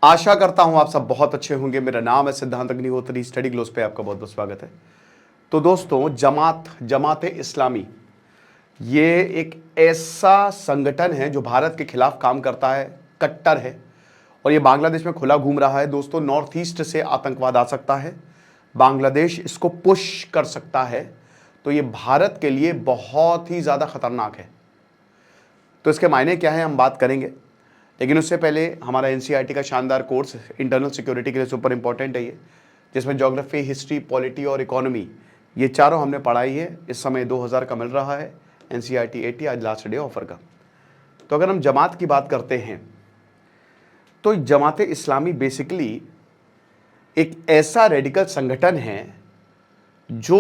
आशा करता हूं आप सब बहुत अच्छे होंगे। मेरा नाम है सिद्धांत अग्निहोत्री। स्टडी ग्लोस पे आपका बहुत बहुत स्वागत है। तो दोस्तों, जमात इस्लामी ये एक ऐसा संगठन है जो भारत के खिलाफ काम करता है, कट्टर है और ये बांग्लादेश में खुला घूम रहा है। दोस्तों, नॉर्थ ईस्ट से आतंकवाद आ सकता है, बांग्लादेश इसको पुश कर सकता है, तो ये भारत के लिए बहुत ही ज़्यादा खतरनाक है। तो इसके मायने क्या है हम बात करेंगे, लेकिन उससे पहले हमारा एनसीईआरटी का शानदार कोर्स इंटरनल सिक्योरिटी के लिए सुपर इंपॉर्टेंट है ये, जिसमें ज्योग्राफी, हिस्ट्री, पॉलिटी और इकोनॉमी ये चारों हमने पढ़ाई है। इस समय 2000 का मिल रहा है एनसीईआरटी 80, आज लास्ट डे ऑफर का। तो अगर हम जमात की बात करते हैं तो जमात इस्लामी बेसिकली एक ऐसा रेडिकल संगठन है जो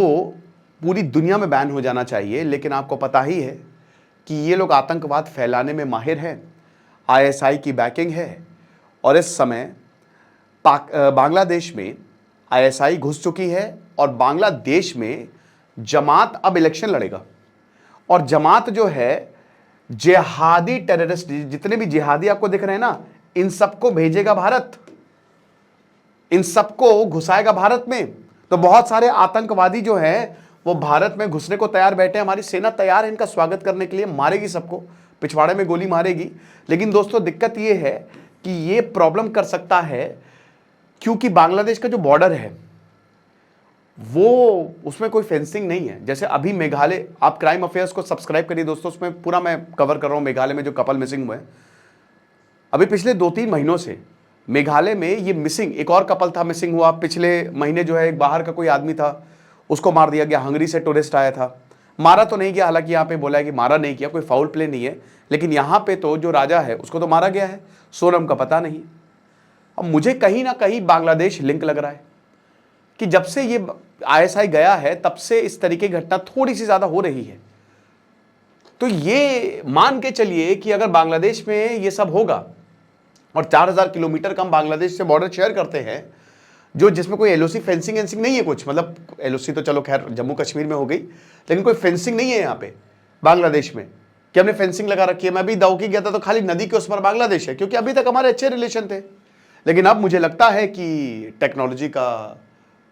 पूरी दुनिया में बैन हो जाना चाहिए, लेकिन आपको पता ही है कि ये लोग आतंकवाद फैलाने में माहिर हैं, आईएसआई की बैकिंग है और इस समय बांग्लादेश में आईएसआई घुस चुकी है और बांग्लादेश में जमात अब इलेक्शन लड़ेगा। और जमात जो है जिहादी टेररिस्ट, जितने भी जिहादी आपको दिख रहे हैं ना, इन सबको भेजेगा भारत, इन सबको घुसाएगा भारत में। तो बहुत सारे आतंकवादी जो हैं वो भारत में घुसने को तैयार बैठे हैं। हमारी सेना तैयार है इनका स्वागत करने के लिए, मारेगी सबको, पिछवाड़े में गोली मारेगी। लेकिन दोस्तों, दिक्कत ये है कि ये प्रॉब्लम कर सकता है क्योंकि बांग्लादेश का जो बॉर्डर है वो उसमें कोई फेंसिंग नहीं है। जैसे अभी मेघालय, आप क्राइम अफेयर्स को सब्सक्राइब करिए दोस्तों, उसमें पूरा मैं कवर कर रहा हूं मेघालय में जो कपल मिसिंग हुए हैं। अभी पिछले 2-3 महीनों से मेघालय में ये मिसिंग, एक और कपल था मिसिंग हुआ पिछले महीने, जो है एक बाहर का कोई आदमी था, उसको मार दिया गया। हंगरी से टूरिस्ट आया था, मारा तो नहीं गया, हालांकि यहाँ पे बोला है कि मारा नहीं किया, कोई फाउल प्ले नहीं है, लेकिन यहाँ पे तो जो राजा है उसको तो मारा गया है, सोनम का पता नहीं। अब मुझे कहीं ना कहीं बांग्लादेश लिंक लग रहा है कि जब से ये आईएसआई गया है तब से इस तरीके की घटना थोड़ी सी ज्यादा हो रही है। तो ये मान के चलिए कि अगर बांग्लादेश में ये सब होगा और 4000 किलोमीटर का हम बांग्लादेश से बॉर्डर शेयर करते हैं, जो जिसमें कोई एलओसी फेंसिंग नहीं है कुछ, मतलब एलओसी तो चलो खैर जम्मू कश्मीर में हो गई, लेकिन कोई फेंसिंग नहीं है यहाँ पे बांग्लादेश में कि हमने फेंसिंग लगा रखी है। मैं भी दाऊकी गया था तो खाली नदी के उस पर बांग्लादेश है, क्योंकि अभी तक हमारे अच्छे रिलेशन थे। लेकिन अब मुझे लगता है कि टेक्नोलॉजी का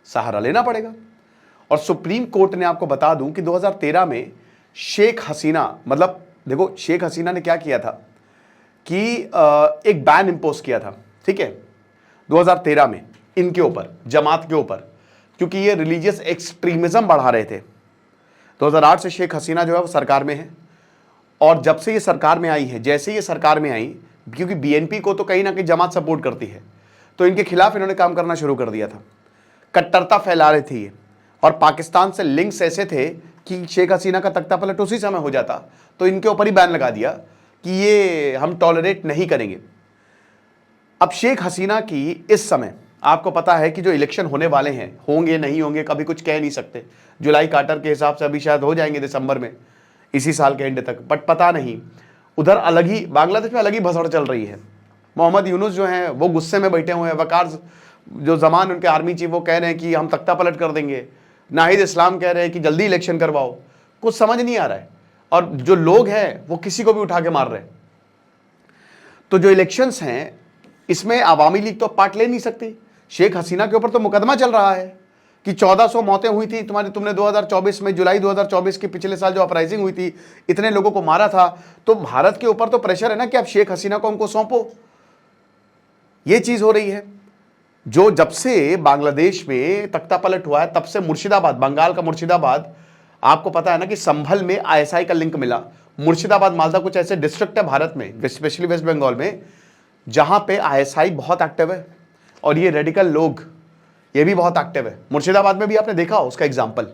सहारा लेना पड़ेगा। और सुप्रीम कोर्ट ने, आपको बता दूं कि 2013 में शेख हसीना, मतलब देखो शेख हसीना ने क्या किया था कि एक बैन इंपोज किया था, ठीक है, 2013 में इनके ऊपर, जमात के ऊपर, क्योंकि ये रिलीजियस एक्सट्रीमिज्म बढ़ा रहे थे। 2008 से शेख हसीना जो है वो सरकार में है और जब से ये सरकार में आई है, जैसे ये सरकार में आई, क्योंकि बीएनपी को तो कहीं ना कहीं जमात सपोर्ट करती है, तो इनके खिलाफ इन्होंने काम करना शुरू कर दिया था। कट्टरता फैला रहे थे ये और पाकिस्तान से लिंक्स ऐसे थे कि शेख हसीना का तख्ता पलट उसी समय हो जाता, तो इनके ऊपर ही बैन लगा दिया कि ये हम टॉलरेट नहीं करेंगे। अब शेख हसीना की इस समय आपको पता है कि जो इलेक्शन होने वाले हैं, होंगे नहीं होंगे कभी कुछ कह नहीं सकते। जुलाई क्वार्टर के हिसाब से अभी शायद हो जाएंगे दिसंबर में, इसी साल के एंड तक, बट पता नहीं। उधर अलग ही, बांग्लादेश में अलग ही भसड़ चल रही है। मोहम्मद यूनुस जो हैं वो गुस्से में बैठे हुए हैं। वकार जो जमान उनके आर्मी चीफ, वो कह रहे हैं कि हम तख्ता पलट कर देंगे। नाहिद इस्लाम कह रहे हैं कि जल्दी इलेक्शन करवाओ। कुछ समझ नहीं आ रहा है और जो लोग हैं वो किसी को भी उठा के मार रहे हैं। तो जो इलेक्शंस हैं इसमें आवामी लीग तो पार्ट ले नहीं सकती। शेख हसीना के ऊपर तो मुकदमा चल रहा है कि 1400 मौतें हुई थी तुमने 2024 में, जुलाई 2024 के पिछले साल जो अपराइजिंग हुई थी, इतने लोगों को मारा था। तो भारत के ऊपर तो प्रेशर है ना कि आप शेख हसीना को हमको सौंपो। ये चीज हो रही है। जो जब से बांग्लादेश में तख्ता पलट हुआ है तब से मुर्शिदाबाद, बंगाल का मुर्शिदाबाद, आपको पता है ना कि संभल में आईएसआई का लिंक मिला। मुर्शिदाबाद, मालदा कुछ ऐसे डिस्ट्रिक्ट है भारत में, स्पेशली वेस्ट बंगाल में, जहां पे आईएसआई बहुत एक्टिव है और ये रेडिकल लोग ये भी बहुत एक्टिव है। मुर्शिदाबाद में भी आपने देखा हो उसका एग्जाम्पल।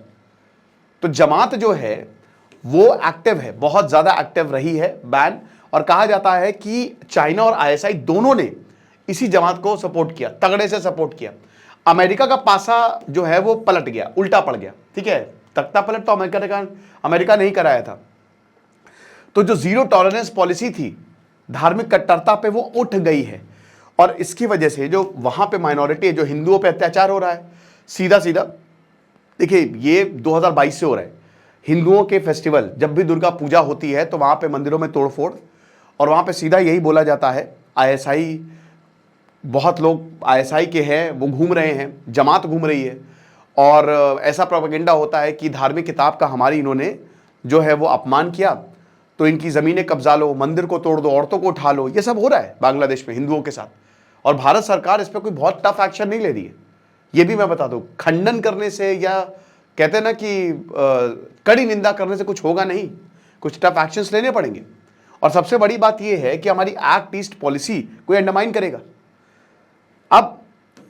तो जमात जो है वो एक्टिव है, बहुत ज्यादा एक्टिव रही है, बैन। और कहा जाता है कि चाइना और आईएसआई दोनों ने इसी जमात को सपोर्ट किया, तगड़े से सपोर्ट किया। अमेरिका का पासा जो है वो पलट गया, उल्टा पड़ गया, ठीक है। तख्ता पलट तो अमेरिका नहीं कराया था। तो जो जीरो टॉलरेंस पॉलिसी थी धार्मिक कट्टरता पे, वो उठ गई है और इसकी वजह से जो वहां पे माइनॉरिटी है, जो हिंदुओं पे अत्याचार हो रहा है, सीधा सीधा देखिए ये 2022 से हो रहा है। हिंदुओं के फेस्टिवल, जब भी दुर्गा पूजा होती है तो वहां पे मंदिरों में तोड़फोड़, और वहां पे सीधा यही बोला जाता है आईएसआई बहुत लोग आईएसआई के हैं, वो घूम रहे हैं, जमात घूम रही है, और ऐसा प्रोपेगेंडा होता है कि धार्मिक किताब का हमारी इन्होंने जो है वो अपमान किया, तो इनकी ज़मीनें कब्जा लो, मंदिर को तोड़ दो, औरतों को उठा लो। ये सब हो रहा है बांग्लादेश में हिंदुओं के साथ, और भारत सरकार इस पर कोई बहुत टफ एक्शन नहीं ले रही है। ये भी मैं बता दूं, खंडन करने से या कहते हैं ना कि कड़ी निंदा करने से कुछ होगा नहीं, कुछ टफ एक्शंस लेने पड़ेंगे। और सबसे बड़ी बात यह है कि हमारी एक्ट ईस्ट पॉलिसी कोई अंडरमाइन करेगा। अब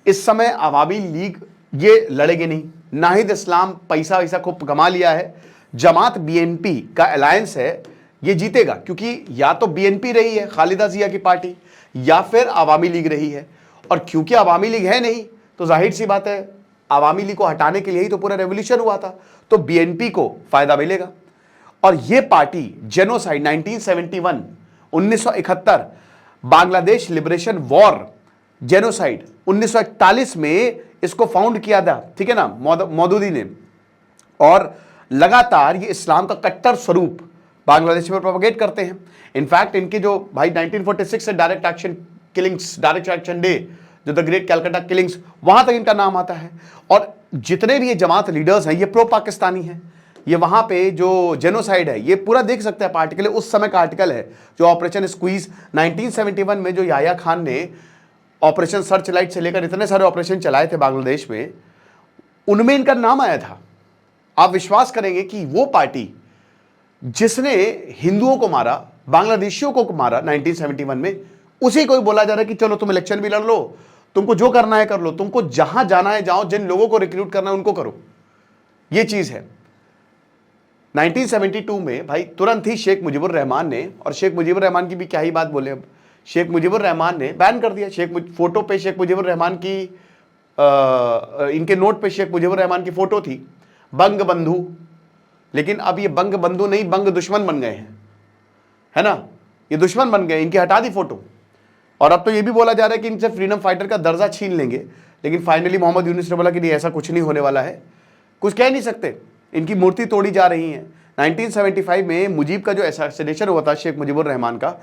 इस समय अवामी लीग ये लड़ेगी नहीं, नाहिद इस्लाम पैसा वैसा खूब कमा लिया है, जमात बीएनपी का अलायंस है, ये जीतेगा, क्योंकि या तो बीएनपी रही है खालिदा जिया की पार्टी, या फिर अवामी लीग रही है। और क्योंकि अवामी लीग है नहीं, तो जाहिर सी बात है अवामी लीग को हटाने के लिए ही तो पूरा रेवोल्यूशन हुआ था, तो बीएनपी को फायदा मिलेगा। और ये party genocide 1971 1971 Bangladesh liberation war genocide 1941 में इसको फाउंड किया था, ठीक है ना, मौदूदी ने। और लगातार ये इस्लाम का कट्टर स्वरूप बांग्लादेश में प्रोपगेट करते हैं। इनफैक्ट इनके जो भाई 1946 से direct action killings, direct action day, जो द ग्रेट कैलकाटा किलिंग्स, वहां तक इनका नाम आता है। और जितने भी ये जमात लीडर्स हैं ये प्रो पाकिस्तानी हैं। ये वहां पे जो जेनोसाइड है ये पूरा देख सकते हैं आर्टिकल, उस समय का आर्टिकल है जो ऑपरेशन स्क्वीज 1971 में जो याह्या खान ने ऑपरेशन सर्च लाइट से लेकर इतने सारे ऑपरेशन चलाए थे बांग्लादेश में, उनमें इनका नाम आया था। आप विश्वास करेंगे कि वो पार्टी जिसने हिंदुओं को मारा, बांग्लादेशियों को मारा 1971 में, उसी को ही बोला जा रहा है कि चलो तुम इलेक्शन भी लड़ लो, तुमको जो करना है कर लो, तुमको जहां जाना है जाओ, जिन लोगों को रिक्रूट करना है उनको करो। ये चीज है। 1972 में भाई तुरंत ही शेख मुजीबुर रहमान ने, और शेख मुजीबुर रहमान की भी क्या ही बात बोले, अब शेख मुजीबुर रहमान ने बैन कर दिया। फोटो पे शेख मुजीबुर रहमान की इनके नोट पे शेख मुजीबुर रहमान की फोटो थी, बंग बंधु, लेकिन अब ये बंग बंधु नहीं, बंग दुश्मन बन गए हैं, है ना, ये दुश्मन बन गए, इनकी हटा दी फोटो। और अब तो ये भी बोला जा रहा है कि इनसे फ्रीडम फाइटर का दर्जा छीन लेंगे। लेकिन फाइनली मोहम्मद यूनुस ने बोला कि नहीं, ऐसा कुछ नहीं होने वाला है, कुछ कह नहीं सकते, इनकी मूर्ति तोड़ी जा रही है। 1975 में मुजीब का जो असैसिनेशन हुआ था शेख मुजीबुर रहमान का,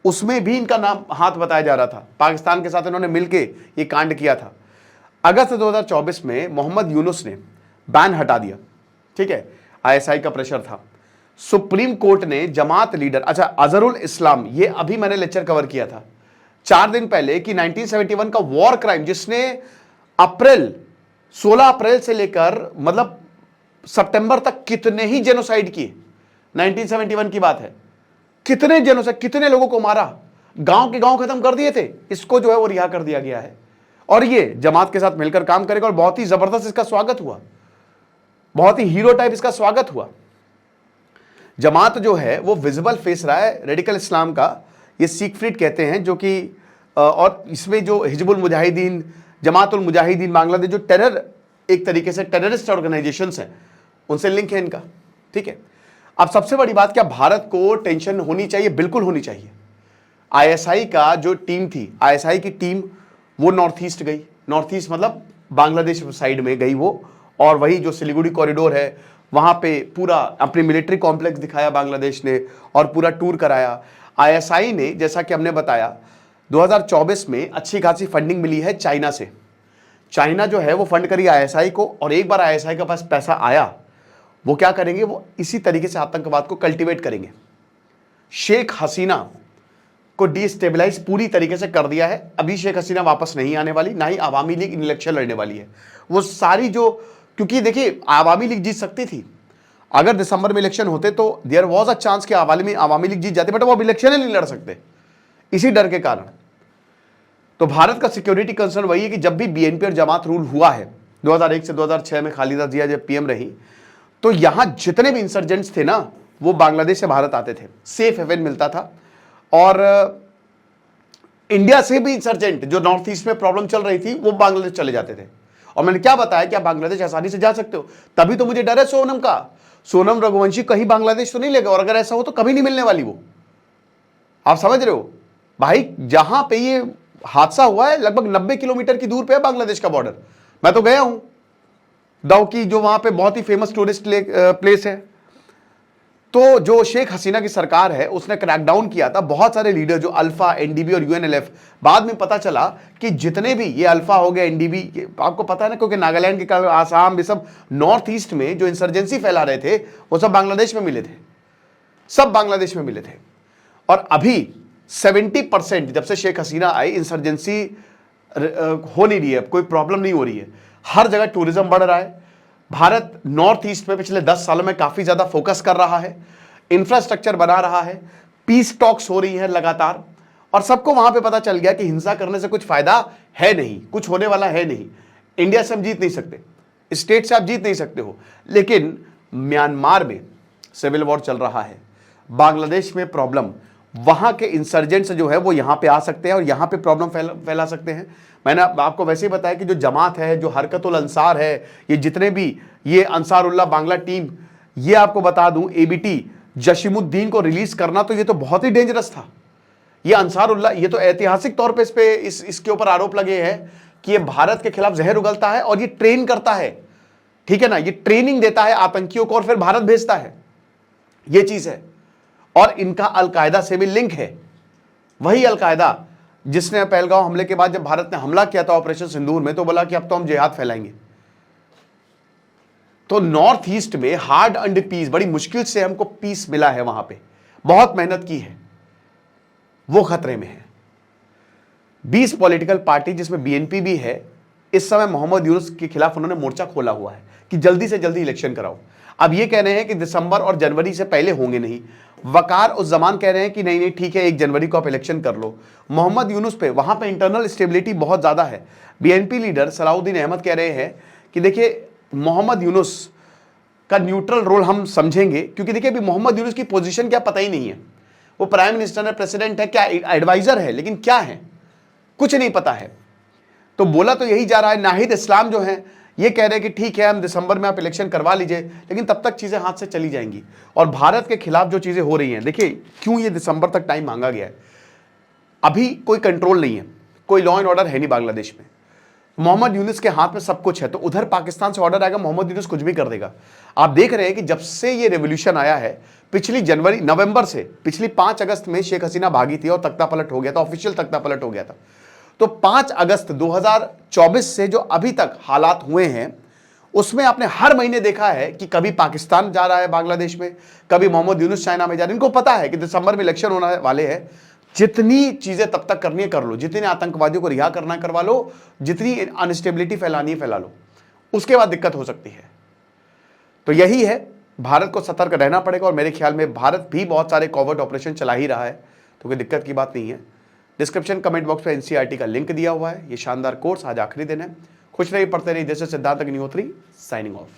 उसमें भी इनका नाम हाथ बताया जा रहा था, पाकिस्तान के साथ इन्होंने मिलकर ये कांड किया था। अगस्त 2024 में मोहम्मद यूनुस ने बैन हटा दिया, ठीक है, आईएसआई का प्रेशर था। सुप्रीम कोर्ट ने जमात लीडर, अच्छा अजहरुल इस्लाम, ये अभी मैंने लेक्चर कवर किया था 4 दिन पहले कि 1971 का वॉर क्राइम, जिसने 16 अप्रैल से लेकर मतलब सितंबर तक कितने ही जेनोसाइड किए, 1971 की बात है, कितने जेनोसाइड, कितने लोगों को मारा, गांव के गांव खत्म कर दिए थे, इसको जो है वो रिहा कर दिया गया है। और ये जमात के साथ मिलकर काम करेगा, और बहुत ही जबरदस्त इसका स्वागत हुआ, बहुत ही हीरो टाइप इसका स्वागत हुआ। जमात जो है वो विजिबल फेस रहा है रेडिकल इस्लाम का, ये सीकफ्रीड कहते हैं, जो कि और इसमें जो हिजबुल मुजाहिदीन, जमातुल मुजाहिदीन बांग्लादेश, जो टेरर, एक तरीके से टेररिस्ट ऑर्गेनाइजेशंस हैं, उनसे लिंक है इनका, ठीक है। अब सबसे बड़ी बात, क्या भारत को टेंशन होनी चाहिए? बिल्कुल होनी चाहिए। आईएसआई का जो टीम थी, आईएसआई की टीम वो नॉर्थ ईस्ट गई, नॉर्थ ईस्ट मतलब बांग्लादेश साइड में गई वो, और वही जो सिलीगुड़ी कॉरिडोर है वहां पे पूरा अपनी मिलिट्री कॉम्प्लेक्स दिखाया बांग्लादेश ने, और पूरा टूर कराया। आईएसआई ने, जैसा कि हमने बताया, 2024 में अच्छी खासी फंडिंग मिली है चाइना से। चाइना जो है वो फंड करी आईएसआई को, और एक बार आईएसआई के पास पैसा आया, वो क्या करेंगे, वो इसी तरीके से आतंकवाद को कल्टीवेट करेंगे। शेख हसीना को डिस्टेबलाइज पूरी तरीके से कर दिया है। अभी शेख हसीना वापस नहीं आने वाली, ना ही आवामी लीग इलेक्शन लड़ने वाली है। वो सारी जो, क्योंकि देखिए आवामी लीग जीत सकती थी, अगर दिसंबर में इलेक्शन होते तो देयर वाज अ चांस कि आवामी लीग जीत जाती, बट वो अब इलेक्शन ही नहीं लड़ सकते इसी डर के कारण। तो भारत का सिक्योरिटी कंसर्न वही है कि जब भी बीएनपी और जमात रूल हुआ है 2001 से 2006 में, खालिदा जिया जब पीएम रही, तो यहां जितने भी इंसर्जेंट्स थे ना, वो बांग्लादेश से भारत आते थे, सेफ हेवन मिलता था। और इंडिया से भी इंसर्जेंट जो नॉर्थ ईस्ट में प्रॉब्लम चल रही थी, वो बांग्लादेश चले जाते थे। और मैंने क्या बताया कि आप बांग्लादेश आसानी से जा सकते हो, तभी तो मुझे डर है सोनम का, सोनम रघुवंशी कहीं बांग्लादेश तो नहीं लेगा, और अगर ऐसा हो तो कभी नहीं मिलने वाली वो। आप समझ रहे हो भाई, जहां पे ये हादसा हुआ है लगभग 90 किलोमीटर की दूर पे है बांग्लादेश का बॉर्डर। मैं तो गया हूं दाऊ की, जो वहां पे बहुत ही फेमस टूरिस्ट प्लेस है। तो जो शेख हसीना की सरकार है उसने क्रैकडाउन किया था, बहुत सारे लीडर जो अल्फा, एनडीबी और यूएनएलएफ, बाद में पता चला कि जितने भी ये अल्फा हो गए, एनडीबी, आपको पता है ना, क्योंकि नागालैंड के आसाम ये सब नॉर्थ ईस्ट में जो इंसर्जेंसी फैला रहे थे वो सब बांग्लादेश में मिले थे, सब बांग्लादेश में मिले थे। और अभी 70% जब से शेख हसीना आई इंसर्जेंसी हो नहीं रही है, कोई प्रॉब्लम नहीं हो रही है, हर जगह टूरिज्म बढ़ रहा है। भारत नॉर्थ ईस्ट में पिछले 10 सालों में काफी ज्यादा फोकस कर रहा है, इंफ्रास्ट्रक्चर बना रहा है, पीस टॉक्स हो रही है लगातार, और सबको वहां पे पता चल गया कि हिंसा करने से कुछ फायदा है नहीं, कुछ होने वाला है नहीं। इंडिया से हम जीत नहीं सकते, स्टेट से आप जीत नहीं सकते हो, लेकिन म्यांमार में सिविल वॉर चल रहा है, बांग्लादेश में प्रॉब्लम, वहां के इंसर्जेंट्स जो है वो यहां पे आ सकते हैं और यहां पे प्रॉब्लम फैला सकते हैं। मैंने आपको वैसे ही बताया कि जो जमात है, जो हरकतुल अंसार है, ये जितने भी ये अंसारुल्लाह बांग्ला टीम, ये आपको बता दूं एबीटी जशीमुद्दीन को रिलीज करना, तो ये तो बहुत ही डेंजरस था। ये अंसारुल्लाह, ये तो ऐतिहासिक तौर पे इसके ऊपर आरोप लगे हैं कि ये भारत के खिलाफ जहर उगलता है और ये ट्रेन करता है, ठीक है ना, ये ट्रेनिंग देता है आतंकियों को और फिर भारत भेजता है, ये चीज है। और इनका अलकायदा से भी लिंक है, वही अलकायदा जिसने पहलगांव हमले के बाद जब भारत ने हमला किया था ऑपरेशन सिंदूर में, तो बोला कि अब तो हम जिहाद फैलाएंगे। तो नॉर्थ ईस्ट में हार्ड एंड पीस, बड़ी मुश्किल से हमको पीस मिला है, वहां पे बहुत मेहनत की है, वो खतरे में है। 20 पॉलिटिकल पार्टी जिसमें बीएनपी भी है, इस समय मोहम्मद यूनुस के खिलाफ उन्होंने मोर्चा खोला हुआ है कि जल्दी से जल्दी इलेक्शन कराओ। अब ये कह रहे हैं कि दिसंबर और जनवरी से पहले होंगे नहीं। वकार उस जमान कह रहे हैं कि नहीं नहीं ठीक है, 1 जनवरी को आप इलेक्शन कर लो। मोहम्मद यूनुस पे, वहां पे इंटरनल स्टेबिलिटी बहुत ज्यादा है। बीएनपी लीडर सलाउद्दीन अहमद कह रहे हैं कि देखिए मोहम्मद यूनुस का न्यूट्रल रोल हम समझेंगे, क्योंकि देखिए अभी मोहम्मद यूनुस की पोजीशन क्या पता ही नहीं है, वो प्राइम मिनिस्टर है, प्रेसिडेंट है, क्या एडवाइजर है, लेकिन क्या है कुछ नहीं पता है। तो बोला तो यही जा रहा है। नाहिद इस्लाम जो है ये कह रहे हैं कि ठीक है हम दिसंबर में आप इलेक्शन करवा लीजिए, लेकिन तब तक चीजें हाथ से चली जाएंगी। और भारत के खिलाफ जो चीजें हो रही हैं, देखिए क्यों ये दिसंबर तक टाइम मांगा गया है, अभी कोई कंट्रोल नहीं है, कोई लॉ एंड ऑर्डर है नहीं बांग्लादेश में। मोहम्मद यूनुस के हाथ में सब कुछ है, तो उधर पाकिस्तान से ऑर्डर आएगा, मोहम्मद यूनुस कुछ भी कर देगा। आप देख रहे हैं कि जब से ये रेवोल्यूशन आया है, पिछली नवंबर से पिछली 5 अगस्त में शेख हसीना भागी थी और तख्ता पलट हो गया था, ऑफिशियल तख्ता पलट हो गया था। तो 5 अगस्त 2024 से जो अभी तक हालात हुए हैं, उसमें आपने हर महीने देखा है कि कभी पाकिस्तान जा रहा है बांग्लादेश में, कभी मोहम्मद यूनुस चाइना में जा रहे हैं। इनको पता है कि दिसंबर में इलेक्शन होने वाले हैं, जितनी चीजें तब तक करनी है कर लो, जितने आतंकवादियों को रिहा करना है करवा लो, जितनी अनस्टेबिलिटी फैलानी है फैला लो, उसके बाद दिक्कत हो सकती है। तो यही है, भारत को सतर्क रहना पड़ेगा। और मेरे ख्याल में भारत भी बहुत सारे कॉवर्ट ऑपरेशन चला ही रहा है, तो कोई दिक्कत की बात नहीं है। डिस्क्रिप्शन कमेंट बॉक्स में एनसीईआरटी का लिंक दिया हुआ है। ये शानदार कोर्स आज आखिरी दिन है। खुश रहिए, पढ़ते रहिए। जैसे सिद्धांत अग्निहोत्री साइनिंग ऑफ।